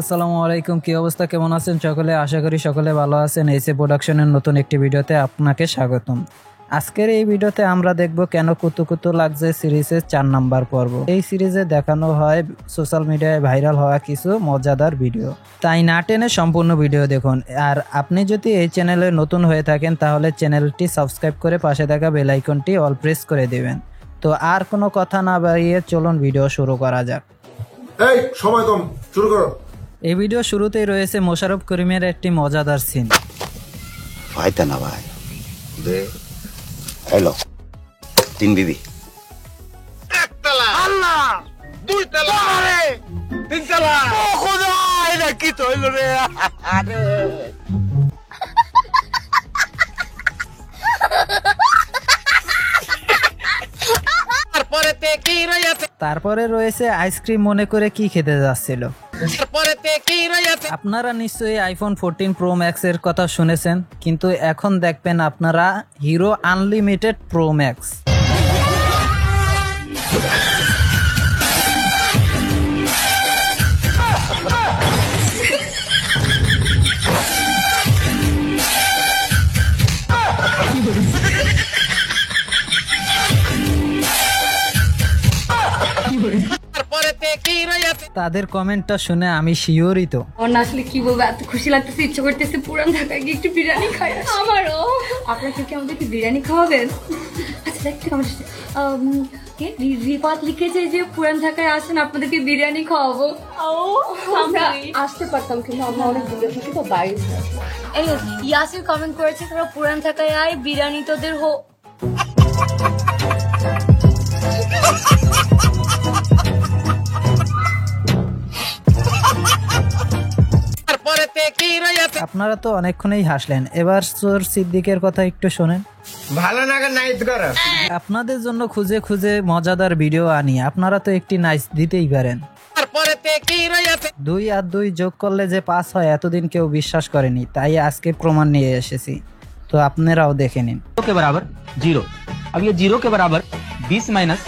আসসালামু আলাইকুম, কি অবস্থা, কেমন আছেন সকলে? আশা করি সকলে ভালো আছেন। এসে প্রোডাকশনের নতুন একটি ভিডিওতে আপনাকে স্বাগতম। আজকের এই ভিডিওতে আমরা দেখব কেন কুতু কুতু লাগছে সিরিজের 4 নাম্বার পর্ব। এই সিরিজে দেখানো হয় সোশ্যাল মিডিয়ায় ভাইরাল হওয়া কিছু মজাদার ভিডিও, তাই না টেনে সম্পূর্ণ ভিডিও দেখুন। আর আপনি যদি এই চ্যানেলে নতুন হয়ে থাকেন তাহলে চ্যানেলটি সাবস্ক্রাইব করে পাশে থাকা বেল আইকনটি অল প্রেস করে দেবেন। তো আর কোনো কথা না বাড়িয়ে চলুন ভিডিও শুরু করা যাক। এই সময় কম, শুরু করো। এই ভিডিও শুরুতেই রয়েছে মোশাররফ করিমের একটি মজাদার সিন। ভাইতা না ভাই দে হ্যালো 3 বিবি একতলা আল্লাহ, 2 তলা আরে 3 তলা। ও খোদা, এটা কি হইল রে? আরে তারপরে রয়েছে আইসক্রিম মনে করে কি খেতে যাচ্ছিল। আপনারা নিশ্চয়ই আইফোন 14 প্রো ম্যাক্স এর কথা শুনেছেন, কিন্তু এখন দেখবেন আপনারা হিরো আনলিমিটেড প্রো ম্যাক্স। তাদের কমেন্টটা শুনে আমি শিওরই তো। আসলে কি বলবো, এত খুশি লাগতেছে, ইচ্ছা করতেছে পুরান ঢাকায় গিয়ে একটু বিরিয়ানি খাই। আমারও। আপনারা কি আমাদেরকে বিরিয়ানি খাওয়াবেন? আচ্ছা দেখতে কমেন্ট রিপাত লিখেছে যে পুরান ঢাকায় আসেন, আপনাদেরকে বিরিয়ানি খাওয়াবো। আমরা আসতে পারতাম কিন্তু আমরা অনেক দূরে থাকি তো বাইরে। এই ইয়াসির কমেন্ট করেছে তোরা পুরান ঢাকায় আয়, বিরিয়ানি তোদের হোক। আপনারা তো অনেকক্ষণই হাসলেন, এবার চোর সিদ্দিকের কথা একটু শোনেন। ভালো না নাইট করো। আপনাদের জন্য খুঁজে খুঁজে মজাদার ভিডিও আনি, আপনারা তো একটি নাইস দিতেই পারেন। 2 আর 2 যোগ করলে যে 5 হয় এতদিন কেউ বিশ্বাস করেনি, তাই আজকে প্রমাণ নিয়ে এসেছি, তো আপনারাও দেখে নিন। के बराबर 0। अब ये 0 के बराबर 20 माइनस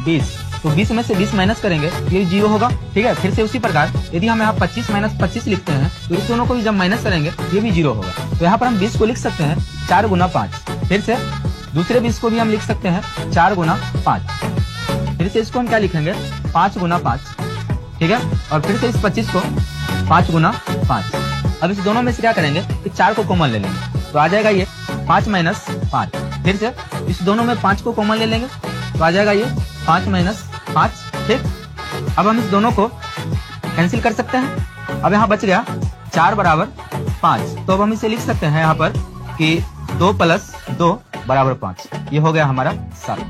20, तो 20 में से 20 माइनस करेंगे ये 0 होगा। ठीक है, फिर से उसी प्रकार यदि हम यहाँ 25 माइनस 25 लिखते हैं तो इस दोनों को भी जब माइनस करेंगे ये भी 0 होगा। तो यहाँ पर हम 20 को लिख सकते हैं 4 गुना 5। फिर से दूसरे 20 को भी हम लिख सकते हैं 4 गुना 5। फिर से इसको हम क्या लिखेंगे 5 गुना 5। ठीक है, और फिर से इस 25 को 5 गुना 5। अब इस दोनों में से क्या करेंगे कि 4 को कॉमन ले लेंगे, तो आ जाएगा ये 5 माइनस 5। फिर से इस दोनों में 5 को कॉमन ले लेंगे, तो आ जाएगा ये 5 माइनस 5। ठीक, अब हम इस दोनों को कैंसिल कर सकते हैं। अब यहाँ बच गया 4 बराबर 5, तो अब हम इसे लिख सकते हैं यहाँ पर कि 2 प्लस 2 बराबर 5। ये हो गया हमारा 7।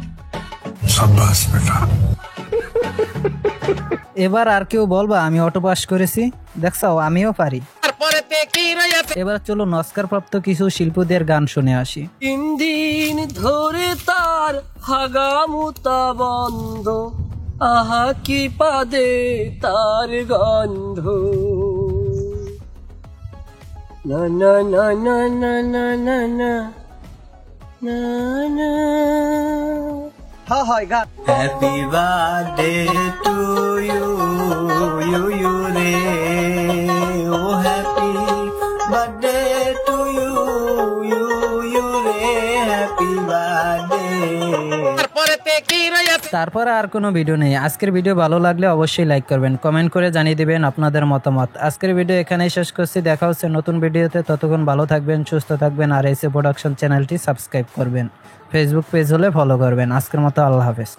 शाबाश बेटा। এবার আর কেউ বলবা আমি অটো পাস করেছি? দেখছাও আমিও পারি। এবার চলো নস্কার প্রাপ্ত কিছু শিল্পীদের গান শুনে আসি। 3 দিন ধরে তার হাগামুতা বন্ধ, আহা কি পাদে তার গন্ধ। না না না না না না না না না না। হ্যাঁ হয় গান। Happy birthday to you you you রে, ও happy birthday to you you you রে, হ্যাপি বার্থডে। তারপর আর কোনো ভিডিও নেই। আজকের ভিডিও ভালো লাগলে অবশ্যই লাইক করবেন, কমেন্ট করে জানিয়ে দিবেন আপনাদের মতামত। আজকের ভিডিও এখানেই শেষ করছি, দেখা হচ্ছে নতুন ভিডিওতে। ততক্ষণ ভালো থাকবেন, সুস্থ থাকবেন, আর এসে প্রোডাকশন চ্যানেলটি সাবস্ক্রাইব করবেন। ফেসবুক পেজ হলে ফলো করবেন। আজকের মতো আল্লাহ হাফেজ।